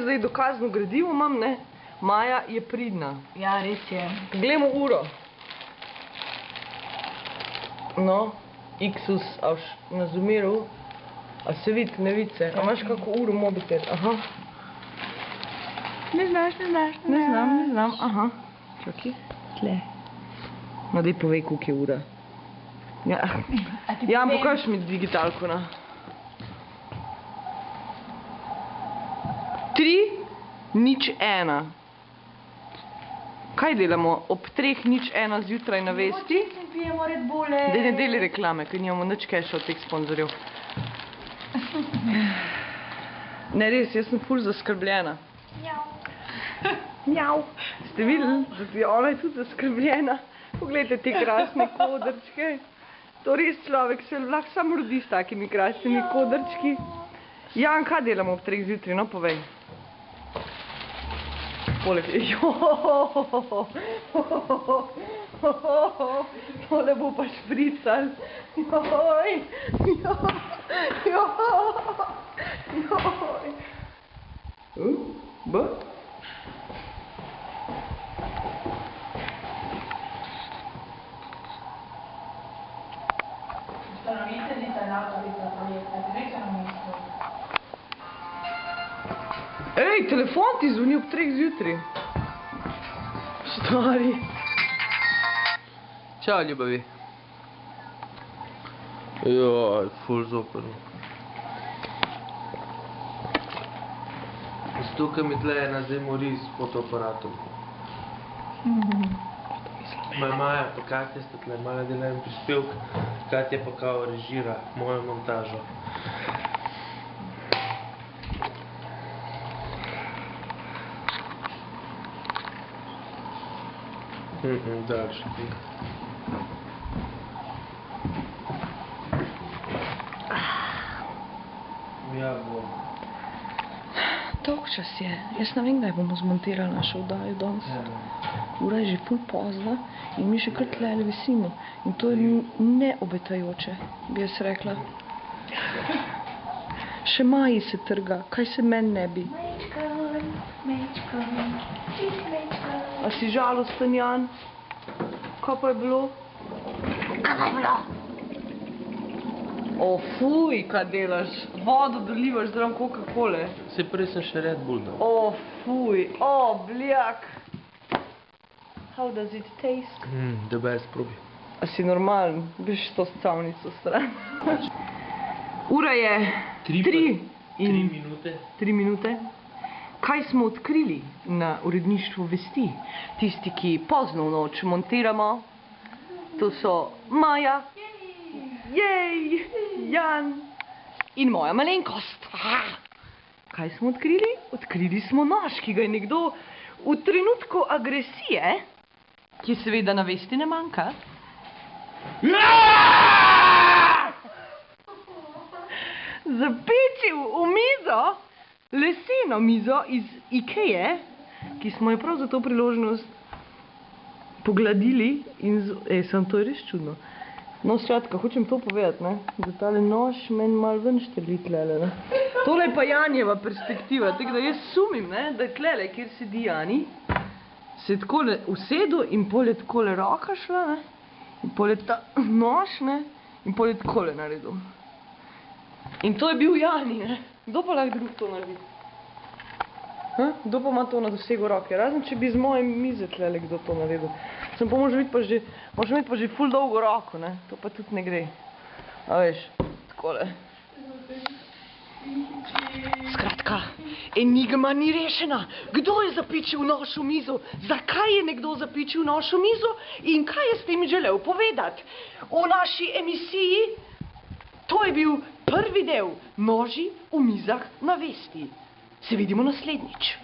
zdaj dokazno gradivo imam, ne? Maja je pridna. Ja, res je. Glejmo uro. No, Xus, a boš nazumiral? A se vidi, ne vidi se. A imaš kako uro mobitel? Aha. Ne znaš. Ne znam. Aha. Čakaj. Tle. No, daj povej, koliko je ura. Ja, pokaž mi digitalko, na. 3:01. Kaj delamo? Ob 3:01 zjutraj na Vesti? Pijemo Red Bulle. Daj ne deli reklame, ker nimamo nič keša od teh sponzorjev. Ne, res, jaz sem ful zaskrbljena. Mjav. Ste videli, da ona je tudi zaskrbljena? Poglejte te krasne kodrčke. To res človek se lahko samo rodi s takimi krasnimi kodrčki. Jan, kaj delamo ob 3 zjutraj? No, povej. Poleg... Tole bo pa šprical. B? Ej, telefon ti zvoni ob 3 zjutraj. Stari. Čau, ljubavi. Joj, ful zoprno. Tukaj mi tle ena zdaj mori s fotoaparatom. Maja, pa Katja sta tle, Maja dela en prispevk, Katja pa kao režira mojo montažo. Daljši ti. Ja, bo. Dolg čas je. Jaz ne vem, kdaj bomo zmontirali našo oddajo danes. Ura je že ful pozna in mi še kar tlele visimo. In to je neobetajoče, bi jaz rekla. Še Maji se trga, kaj se meni ne bi. A si žalosten, Jan? Kaj pa je bilo? O, fuj, kaj delaš? Vodo dolivaš zraven Coca-Cole. Se prej sem še Red Bull dal. O, fuj, o, bljak. How does it taste? The best, probi. A si normalen? Biš to stavnico stran. Ura je 3 minute. 3 minute. Kaj smo odkrili na uredništvu Vesti? Tisti, ki pozno v noč montiramo, to so Maja, jej, Jan in moja malenkost. Kaj smo odkrili? Odkrili smo nož, ki ga je nekdo v trenutku agresije, ki seveda na Vesti ne manjka, zapečil v mizo, leseno mizo iz Ikeje, ki smo jo prav za to priložnost pogladili in sem to je res čudno. No, skratka, hočem to povedati, ne, da tale nož meni malo ven štrli tlele, ne. Tole je pa Janjeva perspektiva, tako da jaz sumim, ne, da je tlele, kjer sedi Jani, se je takole usedel in pol je takole roka šla, ne, in pol je ta nož, ne, in pol je takole naredil. In to je bil Jani, ne. Kdo pa lahko drug to naredi? Kdo pa ima to na dosegu roke? Razen, če bi z moje mize tlele kdo to naredil. Sem pa moraš imeti pa že ful dolgo roko, ne? To pa tudi ne gre. A veš, takole. Skratka, enigma ni rešena. Kdo je zapičil nož v mizo? Zakaj je nekdo zapičil nož v mizo? In kaj je s tem želel povedati? V naši emisiji, to je bil prvi del Noži v mizah na Vesti. Se vidimo naslednjič.